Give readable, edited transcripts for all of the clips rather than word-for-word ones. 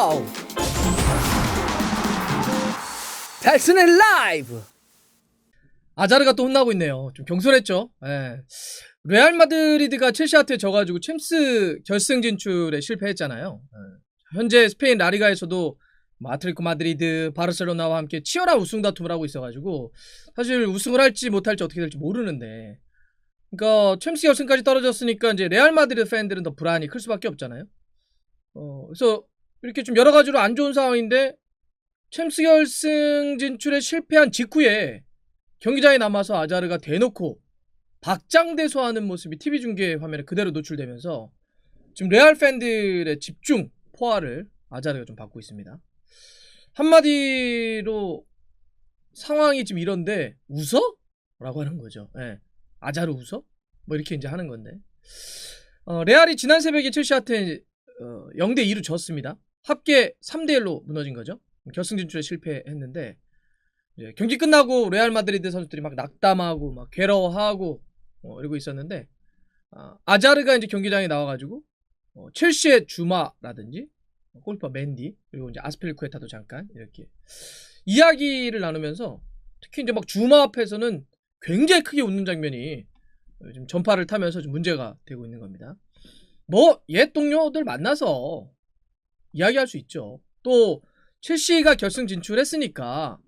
쇼! 달순의 라이브! 아자르가 또 혼나고 있네요. 좀 경솔했죠. 예. 레알 마드리드가 첼시한테 져가지고 챔스 결승 진출에 실패했잖아요. 예. 현재 스페인 라리가에서도 아틀레티코 마드리드, 바르셀로나와 함께 치열한 우승 다툼을 하고 있어가지고 사실 우승을 할지 못할지 어떻게 될지 모르는데, 그러니까 챔스 결승까지 떨어졌으니까 이제 레알 마드리드 팬들은 더 불안이 클 수밖에 없잖아요. 그래서 이렇게 좀 여러 가지로 안 좋은 상황인데, 챔스 결승 진출에 실패한 직후에 경기장에 남아서 아자르가 대놓고 박장대소하는 모습이 TV 중계 화면에 그대로 노출되면서 지금 레알 팬들의 집중 포화를 아자르가 좀 받고 있습니다. 한마디로 상황이 지금 이런데 웃어? 라고 하는 거죠. 예. 아자르 웃어? 뭐 이렇게 이제 하는 건데, 레알이 지난 새벽에 첼시한테 0대2로 졌습니다. 합계 3대1로 무너진 거죠. 결승 진출에 실패했는데, 이제 경기 끝나고 레알 마드리드 선수들이 막 낙담하고 막 괴로워하고 이러고 있었는데, 아자르가 이제 경기장에 나와가지고 첼시의 주마라든지 골키퍼 맨디, 그리고 이제 아스필쿠에타도 잠깐 이렇게 이야기를 나누면서, 특히 이제 막 주마 앞에서는 굉장히 크게 웃는 장면이 지금 전파를 타면서 좀 문제가 되고 있는 겁니다. 뭐 옛 동료들 만나서 이야기할 수 있죠. 또 첼시가 결승 진출했으니까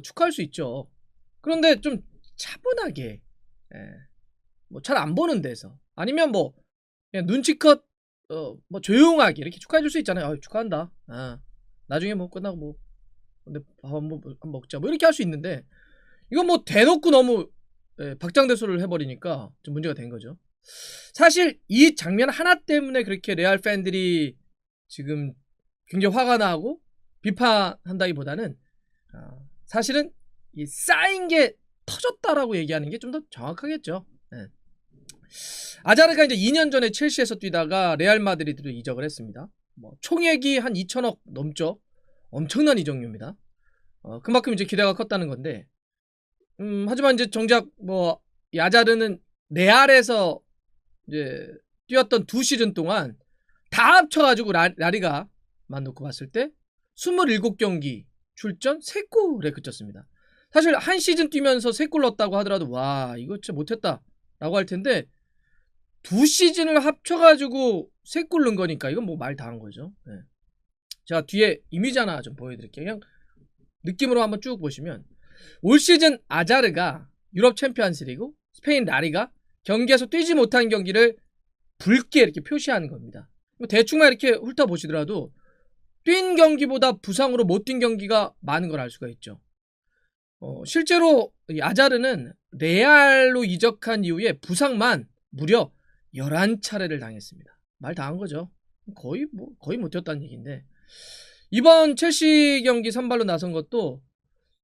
축하할 수 있죠. 그런데 좀 차분하게, 뭐 잘 안 보는 데서, 아니면 뭐 그냥 눈치껏 뭐 조용하게 이렇게 축하해 줄 수 있잖아요. 축하한다. 나중에 뭐 끝나고 뭐 근데 밥 한번 먹자 뭐 이렇게 할 수 있는데, 이건 뭐 대놓고 너무 박장대소를 해버리니까 좀 문제가 된 거죠. 사실 이 장면 하나 때문에 그렇게 레알 팬들이 지금 굉장히 화가 나고 비판한다기보다는 사실은 이 쌓인 게 터졌다라고 얘기하는 게 좀 더 정확하겠죠. 아자르가 이제 2년 전에 첼시에서 뛰다가 레알 마드리드로 이적을 했습니다. 뭐 총액이 한 2천억 넘죠. 엄청난 이적료입니다. 그만큼 이제 기대가 컸다는 건데, 하지만 이제 정작 뭐 이 아자르는 레알에서 이제 뛰었던 2시즌 동안 다 합쳐가지고 라리가만 놓고 봤을 때 27경기 출전 3골에 그쳤습니다. 사실 한 시즌 뛰면서 3골 넣었다고 하더라도 와, 이거 진짜 못했다 라고 할 텐데, 2시즌을 합쳐가지고 3골 넣은 거니까 이건 뭐 말 다 한 거죠. 제가 뒤에 이미지 하나 좀 보여드릴게요. 그냥 느낌으로 한번 쭉 보시면, 올 시즌 아자르가 유럽 챔피언스리그, 스페인 라리가 경기에서 뛰지 못한 경기를 붉게 이렇게 표시하는 겁니다. 대충만 이렇게 훑어보시더라도 뛴 경기보다 부상으로 못 뛴 경기가 많은 걸 알 수가 있죠. 실제로 이 아자르는 레알로 이적한 이후에 부상만 무려 11차례를 당했습니다. 말 다 한 거죠. 거의 못 뛰었다는 얘기인데, 이번 첼시 경기 선발로 나선 것도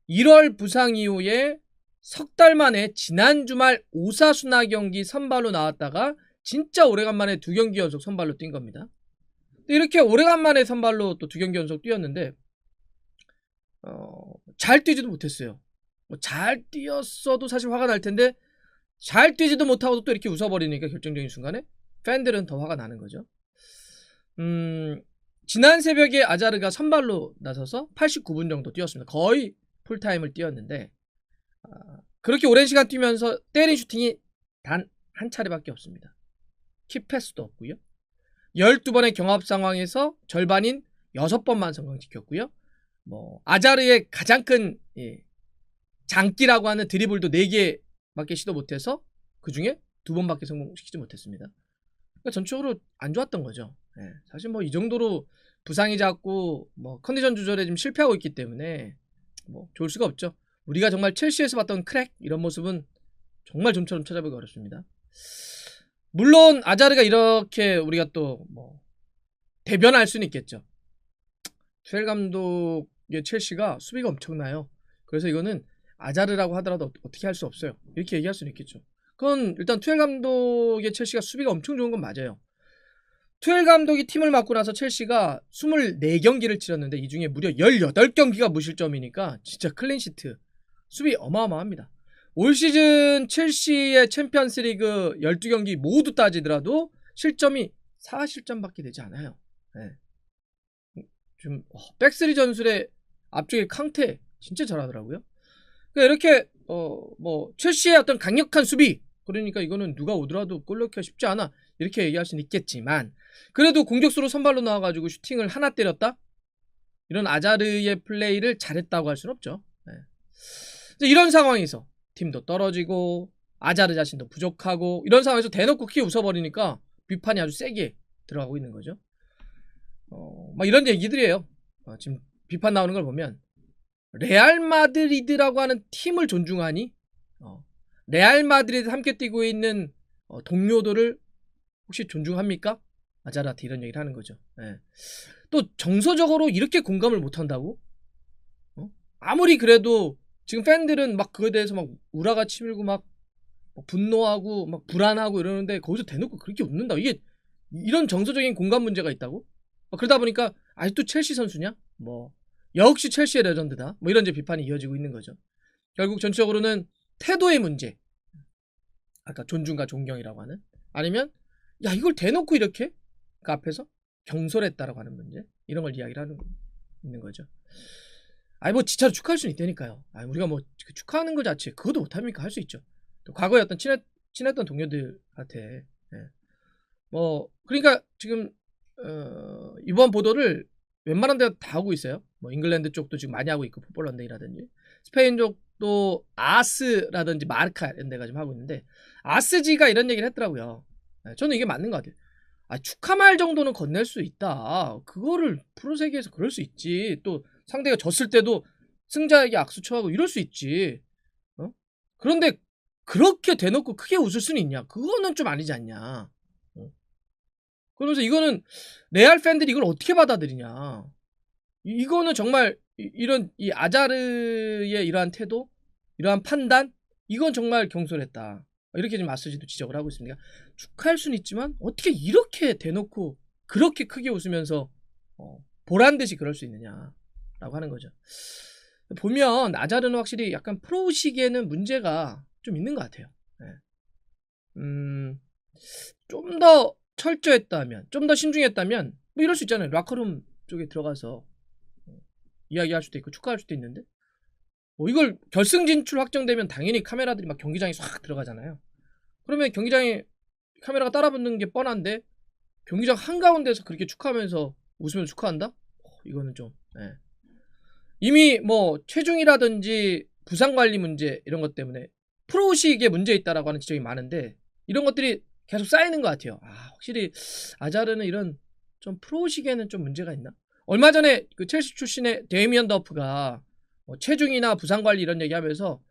1월 부상 이후에 석 달 만에 지난 주말 오사수나 경기 선발로 나왔다가 진짜 오래간만에 2경기 연속 선발로 뛴 겁니다. 이렇게 오래간만에 선발로 또 2경기 연속 뛰었는데 잘 뛰지도 못했어요. 잘 뛰었어도 사실 화가 날 텐데, 잘 뛰지도 못하고 또 이렇게 웃어버리니까 결정적인 순간에 팬들은 더 화가 나는 거죠. 지난 새벽에 아자르가 선발로 나서서 89분 정도 뛰었습니다. 거의 풀타임을 뛰었는데, 그렇게 오랜 시간 뛰면서 때린 슈팅이 단 한 차례밖에 없습니다. 킥패스도 없고요. 12번의 경합 상황에서 절반인 6번만 성공시켰고요. 뭐 아자르의 가장 큰 장기라고 하는 드리블도 4개밖에 시도 못해서 그 중에 2번밖에 성공시키지 못했습니다. 그러니까 전적으로 안 좋았던 거죠. 사실 뭐 이 정도로 부상이 잦고 뭐 컨디션 조절에 좀 실패하고 있기 때문에 뭐 좋을 수가 없죠. 우리가 정말 첼시에서 봤던 크랙, 이런 모습은 정말 좀처럼 찾아보기 어렵습니다. 물론 아자르가 이렇게 우리가 또 뭐 대변할 수는 있겠죠. 투엘 감독의 첼시가 수비가 엄청나요. 그래서 이거는 아자르라고 하더라도 어떻게 할 수 없어요, 이렇게 얘기할 수는 있겠죠. 그건 일단 투엘 감독의 첼시가 수비가 엄청 좋은 건 맞아요. 투엘 감독이 팀을 맡고 나서 첼시가 24경기를 치렀는데 이 중에 무려 18경기가 무실점이니까 진짜 클린시트, 수비 어마어마합니다. 올 시즌 첼시의 챔피언스리그 12경기 모두 따지더라도 실점이 4실점밖에 되지 않아요. 좀 백스리 전술의 앞쪽에 캉테 진짜 잘하더라고요. 그러니까 이렇게 뭐 첼시의 어떤 강력한 수비, 그러니까 이거는 누가 오더라도 골 넣기가 쉽지 않아 이렇게 얘기할 수는 있겠지만, 그래도 공격수로 선발로 나와가지고 슈팅을 하나 때렸다? 이런 아자르의 플레이를 잘했다고 할 수는 없죠. 네. 이런 상황에서 팀도 떨어지고 아자르 자신도 부족하고 이런 상황에서 대놓고 크게 웃어버리니까 비판이 아주 세게 들어가고 있는 거죠. 막 이런 얘기들이에요. 지금 비판 나오는 걸 보면 레알 마드리드라고 하는 팀을 존중하니 레알 마드리드 함께 뛰고 있는 동료들을 혹시 존중합니까? 아자르한테 이런 얘기를 하는 거죠. 네. 또 정서적으로 이렇게 공감을 못한다고? 아무리 그래도 지금 팬들은 막 그거에 대해서 막 우라가 치밀고 막 분노하고 막 불안하고 이러는데 거기서 대놓고 그렇게 웃는다. 이게 이런 정서적인 공감 문제가 있다고? 그러다 보니까 아직도 첼시 선수냐? 뭐 역시 첼시의 레전드다. 뭐 이런 이제 비판이 이어지고 있는 거죠. 결국 전체적으로는 태도의 문제. 아까 존중과 존경이라고 하는. 아니면 야 이걸 대놓고 이렇게 그 앞에서 경솔했다라고 하는 문제. 이런 걸 이야기를 하는 있는 거죠. 아니 뭐 진짜로 축하할 수는 있다니까요. 아니 우리가 뭐 축하하는 거 자체 그것도 못합니까? 할 수 있죠. 또 과거에 어떤 친했던 동료들한테 뭐 그러니까 지금 이번 보도를 웬만한 데가 다 하고 있어요. 뭐 잉글랜드 쪽도 지금 많이 하고 있고 풋볼런데이라든지 스페인 쪽도 아스라든지 마르카 이런 데가 지금 하고 있는데 아스지가 이런 얘기를 했더라고요. 저는 이게 맞는 것 같아요. 축하말 정도는 건넬 수 있다. 그거를 프로세계에서 그럴 수 있지. 또 상대가 졌을 때도 승자에게 악수 쳐하고 이럴 수 있지. 그런데 그렇게 대놓고 크게 웃을 수는 있냐? 그거는 좀 아니지 않냐? 그러면서 이거는 레알 팬들이 이걸 어떻게 받아들이냐? 이거는 정말 이런 이 아자르의 이러한 태도, 이러한 판단, 이건 정말 경솔했다. 이렇게 지금 아스지도 지적을 하고 있습니다. 축하할 수는 있지만 어떻게 이렇게 대놓고 그렇게 크게 웃으면서 보란듯이 그럴 수 있느냐라고 하는 거죠. 보면 아자르는 확실히 약간 프로식에는 문제가 좀 있는 것 같아요. 좀 더 철저했다면, 좀 더 신중했다면 뭐 이럴 수 있잖아요. 라커룸 쪽에 들어가서 이야기할 수도 있고 축하할 수도 있는데 이걸 결승 진출 확정되면 당연히 카메라들이 막 경기장에 싹 들어가잖아요. 그러면 경기장에 카메라가 따라붙는 게 뻔한데 경기장 한가운데서 그렇게 축하하면서 웃으면서 축하한다? 이거는 좀 이미 뭐 체중이라든지 부상관리 문제 이런 것 때문에 프로의식에 문제 있다라고 하는 지적이 많은데 이런 것들이 계속 쌓이는 것 같아요. 확실히 아자르는 이런 좀 프로의식에는 좀 문제가 있나? 얼마 전에 그 첼시 출신의 데미언 더프가 체중이나 부상관리 이런 얘기하면서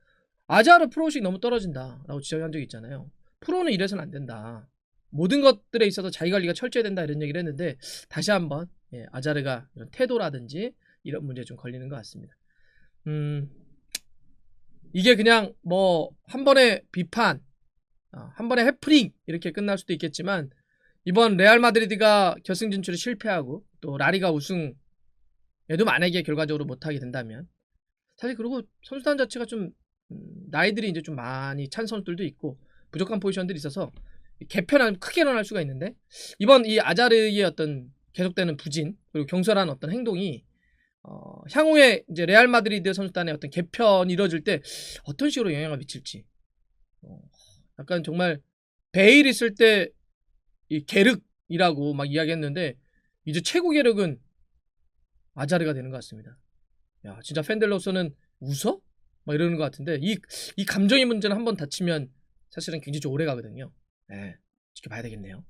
아자르 프로의식 너무 떨어진다라고 지적한 적이 있잖아요. 프로는 이래서는 안 된다. 모든 것들에 있어서 자기 관리가 철저해야 된다 이런 얘기를 했는데 다시 한번 아자르가 이런 태도라든지 이런 문제에 좀 걸리는 것 같습니다. 이게 그냥 뭐 한 번의 비판, 한 번의 해프닝 이렇게 끝날 수도 있겠지만 이번 레알 마드리드가 결승 진출에 실패하고 또 라리가 우승에도 만약에 결과적으로 못하게 된다면 사실 그리고 선수단 자체가 좀 나이들이 이제 좀 많이 찬 선수들도 있고 부족한 포지션들이 있어서 개편하면 크게 일어날 수가 있는데 이번 이 아자르의 어떤 계속되는 부진 그리고 경솔한 어떤 행동이 향후에 이제 레알 마드리드 선수단의 어떤 개편이 이뤄질 때 어떤 식으로 영향을 미칠지 약간 정말 베일 있을 때 이 계륵이라고 막 이야기했는데 이제 최고 계륵은 아자르가 되는 것 같습니다. 야 진짜 팬들로서는 웃어? 막 이러는 것 같은데 이 감정의 문제는 한번 닥치면 사실은 굉장히 좀 오래 가거든요. 지켜봐야 되겠네요.